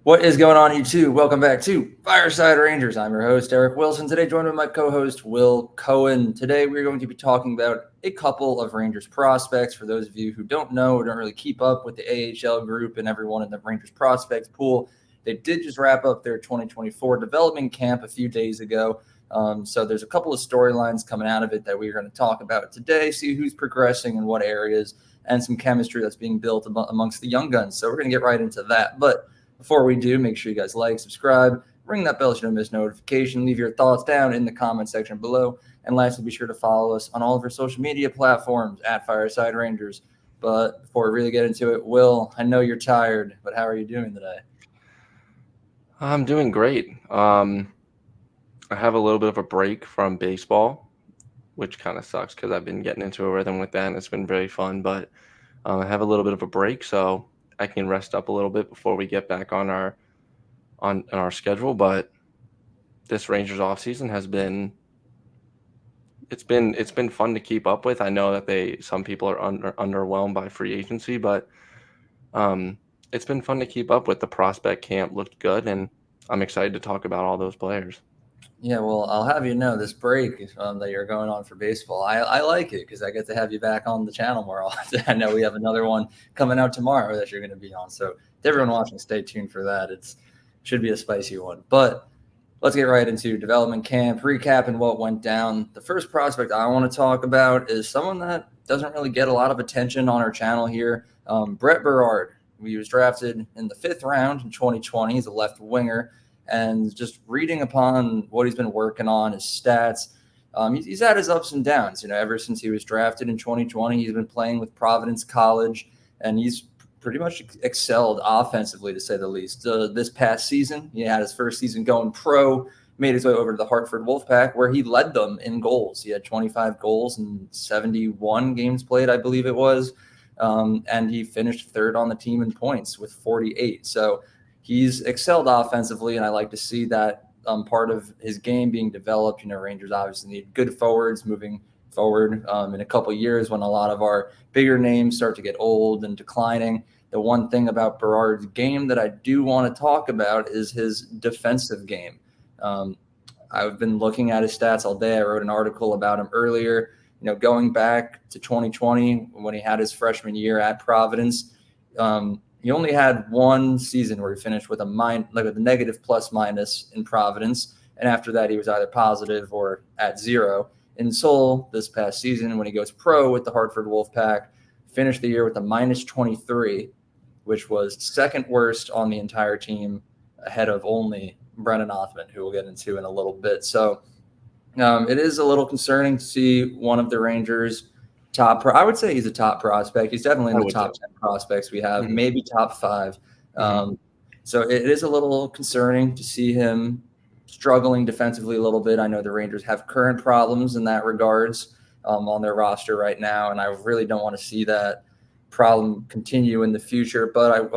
What is going on, YouTube? Welcome back to Fireside Rangers. I'm your host, Eric Wilson. Today, joined by my co-host, Will Cohen. Today, we're going to be talking about a couple of Rangers prospects. For those of you who don't know or don't really keep up with the AHL group and everyone in the Rangers prospects pool, they did just wrap up their 2024 development camp a few days ago. So there's a couple of storylines coming out of it that we're going to talk about today, see who's progressing in what areas, and some chemistry that's being built amongst the young guns. So we're going to get right into that. But before we do, make sure you guys like, subscribe, ring that bell so you don't miss notification, leave your thoughts down in the comment section below. And lastly, be sure to follow us on all of our social media platforms at Fireside Rangers. But before we really get into it, Will, I know you're tired, but how are you doing today? I'm doing great. I have a little bit of a break from baseball, which kind of sucks because I've been getting into a rhythm with that, and it's been very fun. But I have a little bit of a break, so I can rest up a little bit before we get back on our schedule. But this Rangers offseason has been it's been fun to keep up with. I know that some people are underwhelmed by free agency, but it's been fun to keep up with. The prospect camp looked good, and I'm excited to talk about all those players. Yeah, well, I'll have you know this break that you're going on for baseball, I like it because I get to have you back on the channel more often. I know we have another one coming out tomorrow that you're going to be on. So to everyone watching, stay tuned for that. It should be a spicy one. But let's get right into development camp, recapping what went down. The first prospect I want to talk about is someone that doesn't really get a lot of attention on our channel here, Berard. He was drafted in the 5th round in 2020. He's a left winger. And just reading upon what he's been working on, his stats, he's had his ups and downs. Ever since he was drafted in 2020, he's been playing with Providence College, and he's pretty much excelled offensively, to say the least. This past season, he had his first season going pro, made his way over to the Hartford Wolfpack, where he led them in goals. He had 25 goals in 71 games played, I believe it was, and he finished 3rd on the team in points with 48. So he's excelled offensively, and I like to see that part of his game being developed. Rangers obviously need good forwards moving forward in a couple of years when a lot of our bigger names start to get old and declining. The one thing about Berard's game that I do want to talk about is his defensive game. I've been looking at his stats all day. I wrote an article about him earlier. Going back to 2020 when he had his freshman year at Providence, he only had one season where he finished with a negative plus minus in Providence. And after that, he was either positive or at 0. In Seoul this past season, when he goes pro with the Hartford Wolfpack, finished the year with a minus 23, which was 2nd worst on the entire team, ahead of only Brennan Othmann, who we'll get into in a little bit. So it is a little concerning to see one of the Rangers' I would say he's a top prospect. He's definitely in the top 10 prospects we have, maybe top 5. So it is a little concerning to see him struggling defensively a little bit. I know the Rangers have current problems in that regards on their roster right now, and I really don't want to see that problem continue in the future. But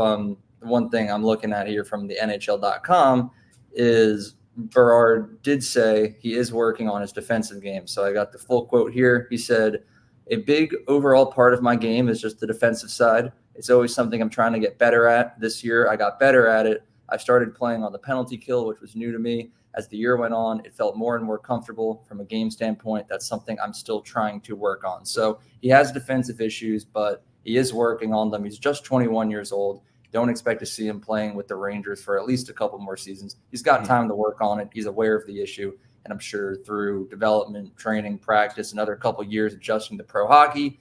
one thing I'm looking at here from the NHL.com is Berard did say he is working on his defensive game. So I got the full quote here. He said, "A big overall part of my game is just the defensive side. It's always something I'm trying to get better at. This year, I got better at it. I started playing on the penalty kill, which was new to me. As the year went on, it felt more and more comfortable from a game standpoint. That's something I'm still trying to work on." So he has defensive issues, but he is working on them. He's just 21 years old. Don't expect to see him playing with the Rangers for at least a couple more seasons. He's got time to work on it. He's aware of the issue. And I'm sure through development, training, practice, another couple of years adjusting to pro hockey,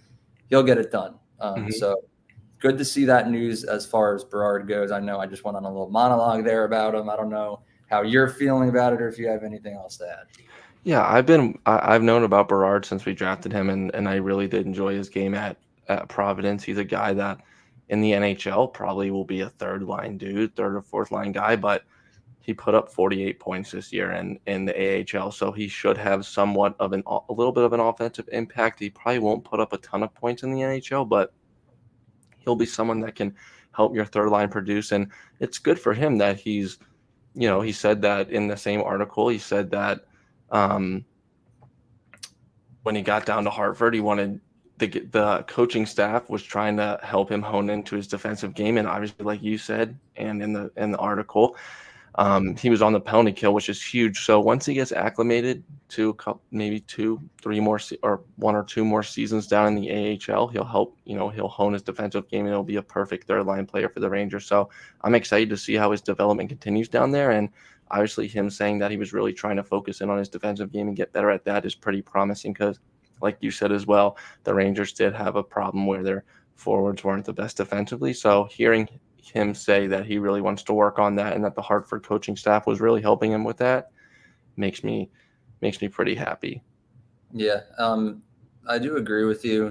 he'll get it done. So good to see that news as far as Berard goes. I know I just went on a little monologue there about him. I don't know how you're feeling about it or if you have anything else to add. Yeah, I've known about Berard since we drafted him, and I really did enjoy his game at Providence. He's a guy that in the NHL probably will be a 3rd-line dude, 3rd or 4th-line guy, but he put up 48 points this year in the AHL, so he should have somewhat of a little bit of an offensive impact. He probably won't put up a ton of points in the NHL, but he'll be someone that can help your 3rd line produce, and it's good for him that he said that in the same article. He said that when he got down to Hartford, he wanted the coaching staff was trying to help him hone into his defensive game, and obviously, like you said, and in the article, he was on the penalty kill, which is huge. So once he gets acclimated to maybe 2-3 more or 1 or 2 more seasons down in the AHL, he'll he'll hone his defensive game, and he'll be a perfect third line player for the Rangers. So I'm excited to see how his development continues down there. And obviously him saying that he was really trying to focus in on his defensive game and get better at that is pretty promising because, like you said as well, the Rangers did have a problem where their forwards weren't the best defensively. So hearing him say that he really wants to work on that and that the Hartford coaching staff was really helping him with that makes me pretty happy. Yeah, I do agree with you.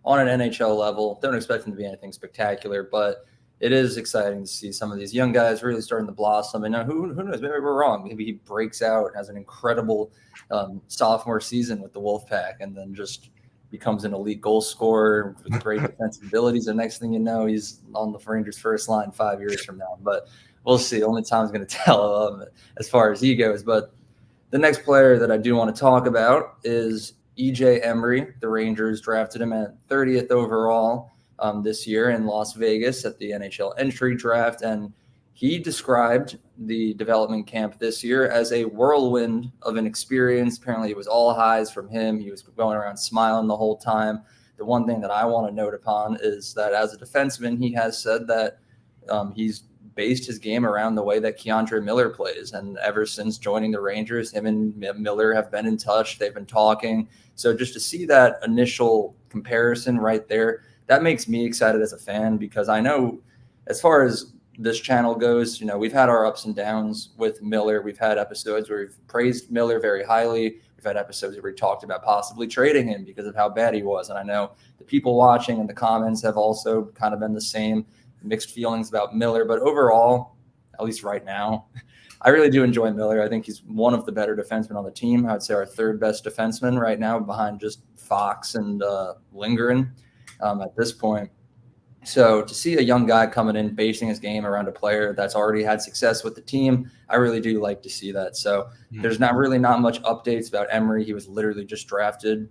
On an NHL level, don't expect him to be anything spectacular, but it is exciting to see some of these young guys really starting to blossom. And now, who knows? Maybe we're wrong. Maybe he breaks out, has an incredible sophomore season with the Wolfpack, and then just becomes an elite goal scorer with great defensive abilities. And next thing you know, he's on the Rangers' first line 5 years from now. But we'll see. Only time's going to tell as far as he goes. But the next player that I do want to talk about is EJ Emery. The Rangers drafted him at 30th overall this year in Las Vegas at the NHL entry draft. And he described the development camp this year as a whirlwind of an experience. Apparently, it was all highs from him. He was going around smiling the whole time. The one thing that I want to note upon is that as a defenseman, he has said that he's based his game around the way that Keandre Miller plays. And ever since joining the Rangers, him and Miller have been in touch. They've been talking. So just to see that initial comparison right there, that makes me excited as a fan, because I know as far as this channel goes, we've had our ups and downs with Miller. We've had episodes where we've praised Miller very highly. We've had episodes where we talked about possibly trading him because of how bad he was. And I know the people watching and the comments have also kind of been the same, mixed feelings about Miller. But overall, at least right now, I really do enjoy Miller. I think he's one of the better defensemen on the team. I would say our third best defenseman right now, behind just Fox and Lindgren at this point. So to see a young guy coming in, basing his game around a player that's already had success with the team, I really do like to see that. So there's not much updates about Emery. He was literally just drafted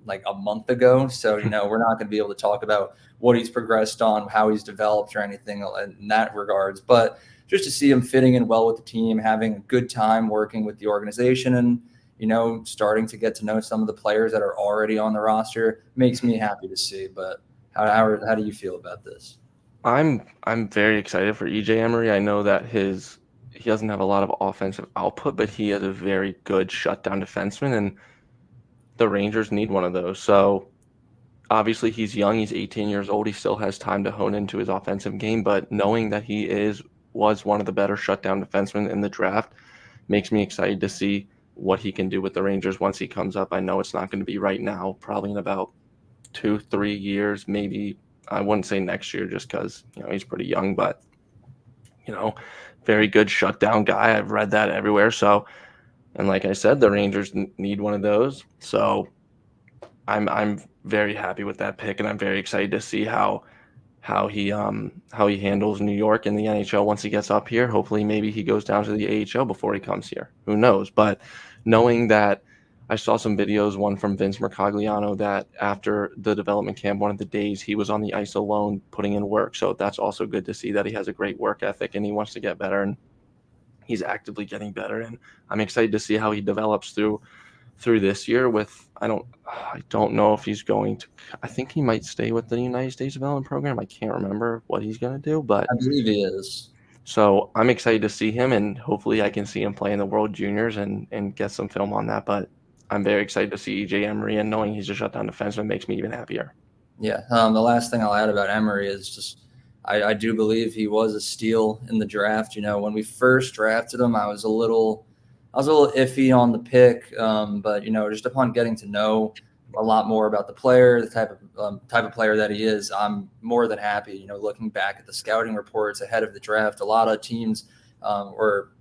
like a month ago. So, we're not going to be able to talk about what he's progressed on, how he's developed or anything in that regards. But just to see him fitting in well with the team, having a good time working with the organization and, starting to get to know some of the players that are already on the roster makes me happy to see. But how do you feel about this? I'm very excited for EJ Emery. I know that he doesn't have a lot of offensive output, but he is a very good shutdown defenseman, and the Rangers need one of those. So obviously he's young. He's 18 years old. He still has time to hone into his offensive game, but knowing that he was one of the better shutdown defensemen in the draft makes me excited to see what he can do with the Rangers once he comes up. I know it's not going to be right now, probably in about 2-3 years, maybe. I wouldn't say next year just because he's pretty young, but very good shutdown guy. I've read that everywhere. So, and like I said, the Rangers need one of those. So I'm very happy with that pick, and I'm very excited to see how he handles New York in the NHL once he gets up here. Hopefully maybe he goes down to the AHL before he comes here. Who knows? But knowing that, I saw some videos, one from Vince Mercogliano, that after the development camp, one of the days he was on the ice alone putting in work. So that's also good to see that he has a great work ethic and he wants to get better, and he's actively getting better. And I'm excited to see how he develops through this year I don't know if he's going to, I think he might stay with the United States Development Program. I can't remember what he's going to do, but I believe he is. So I'm excited to see him, and hopefully I can see him play in the World Juniors and get some film on that. But I'm very excited to see EJ Emery, and knowing he's a shutdown defenseman makes me even happier. Yeah. The last thing I'll add about Emery is just I do believe he was a steal in the draft. When we first drafted him, I was a little iffy on the pick, but just upon getting to know a lot more about the player, the type of player that he is, I'm more than happy. Looking back at the scouting reports ahead of the draft, a lot of teams or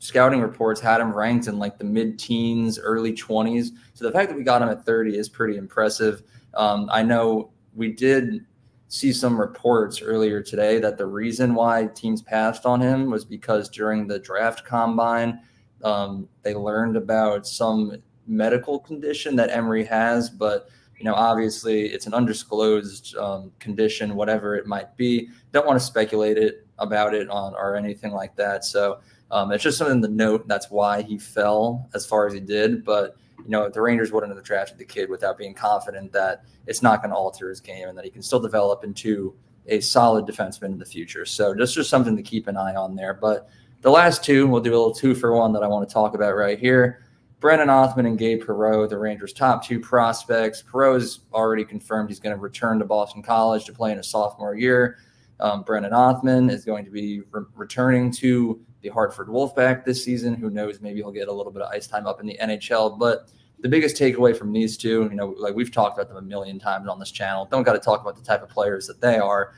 scouting reports had him ranked in like the mid-teens, early 20s. So the fact that we got him at 30 is pretty impressive. I know we did see some reports earlier today that the reason why teams passed on him was because during the draft combine, they learned about some medical condition that Emery has, but Obviously it's an undisclosed condition, whatever it might be. Don't want to speculate about it or anything like that. So it's just something to note. That's why he fell as far as he did. But the Rangers wouldn't have drafted the kid without being confident that it's not going to alter his game and that he can still develop into a solid defenseman in the future. So just something to keep an eye on there. But the last two, we'll do a little 2-for-1 that I want to talk about right here. Brennan Othmann and Gabe Perreault, the Rangers' top 2 prospects. Perreault's already confirmed he's going to return to Boston College to play in his sophomore year. Brennan Othmann is going to be returning to the Hartford Wolfpack this season. Who knows? Maybe he'll get a little bit of ice time up in the NHL. But the biggest takeaway from these two, like we've talked about them a million times on this channel. Don't got to talk about the type of players that they are.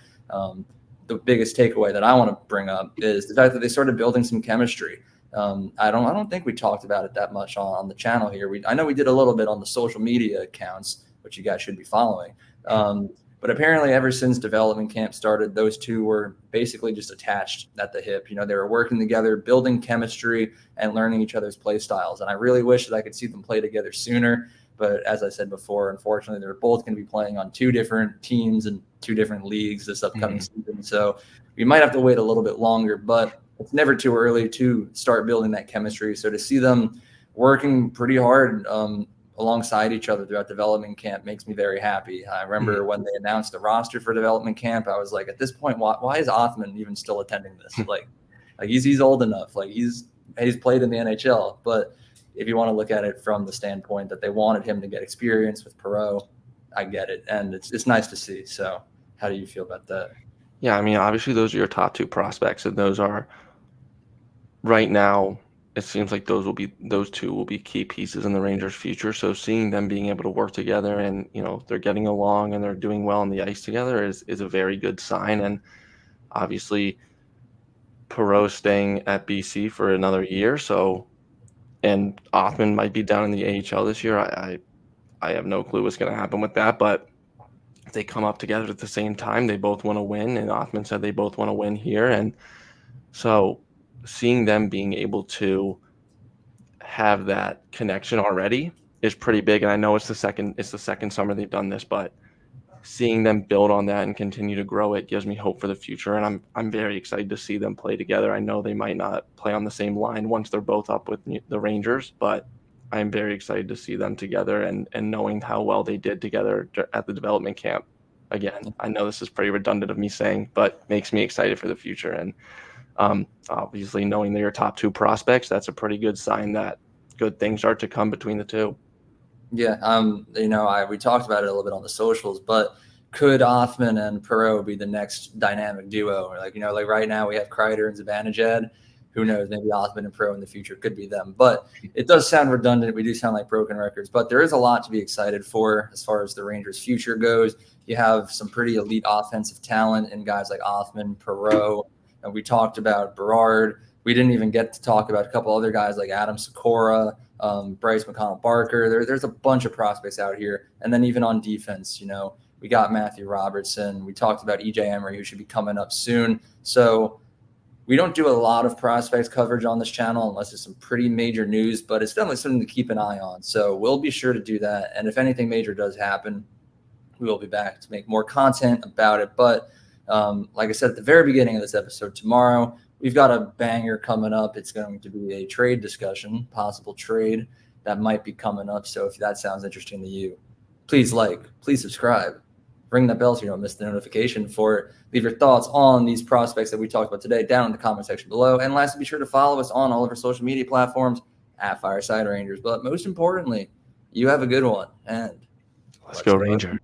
The biggest takeaway that I want to bring up is the fact that they started building some chemistry. I don't think we talked about it that much on the channel here. I know we did a little bit on the social media accounts, which you guys should be following. But apparently ever since development camp started, those two were basically just attached at the hip. They were working together, building chemistry and learning each other's play styles. And I really wish that I could see them play together sooner. But as I said before, unfortunately, they're both going to be playing on 2 different teams and 2 different leagues this upcoming season. So we might have to wait a little bit longer, but it's never too early to start building that chemistry. So to see them working pretty hard alongside each other throughout development camp makes me very happy. I remember when they announced the roster for development camp, I was like, at this point, why is Othmann even still attending this? Like he's old enough. Like he's played in the NHL. But if you want to look at it from the standpoint that they wanted him to get experience with Perreault, I get it. And it's nice to see. So how do you feel about that? Yeah, I mean, obviously those are your top 2 prospects, and those are right now. It seems like those 2 will be key pieces in the Rangers' future. So seeing them being able to work together and they're getting along and they're doing well on the ice together is a very good sign. And obviously Perreault staying at BC for another year. So, and Othmann might be down in the AHL this year. I have no clue what's going to happen with that, but if they come up together at the same time, they both want to win. And Othmann said they both want to win here. And so seeing them being able to have that connection already is pretty big. And I know it's the second summer they've done this, but seeing them build on that and continue to grow it gives me hope for the future. And I'm very excited to see them play together. I know they might not play on the same line once they're both up with the Rangers, but I'm very excited to see them together and knowing how well they did together at the development camp. Again, I know this is pretty redundant of me saying, but makes me excited for the future. And obviously knowing they're your top 2 prospects, that's a pretty good sign that good things are to come between the 2. Yeah. We talked about it a little bit on the socials, but could Othmann and Perreault be the next dynamic duo? Like right now we have Kreider and Zibanejad. Who knows? Maybe Othmann and Perreault in the future could be them. But it does sound redundant. We do sound like broken records, but there is a lot to be excited for as far as the Rangers' future goes. You have some pretty elite offensive talent in guys like Othmann, Perreault. And we talked about Berard. We didn't even get to talk about a couple other guys like Adam Sikora, Bryce McConnell-Barker. There's a bunch of prospects out here. And then even on defense, we got Matthew Robertson. We talked about EJ Emery, who should be coming up soon. So we don't do a lot of prospects coverage on this channel unless it's some pretty major news, but it's definitely something to keep an eye on. So we'll be sure to do that. And if anything major does happen, we will be back to make more content about it. But like I said at the very beginning of this episode, tomorrow we've got a banger coming up. It's going to be a trade discussion, possible trade that might be coming up. So if that sounds interesting to you, please please subscribe, ring that bell so you don't miss the notification for it. Leave your thoughts on these prospects that we talked about today down in the comment section below. And lastly, be sure to follow us on all of our social media platforms at Fireside Rangers. But most importantly, you have a good one. And let's go Ranger.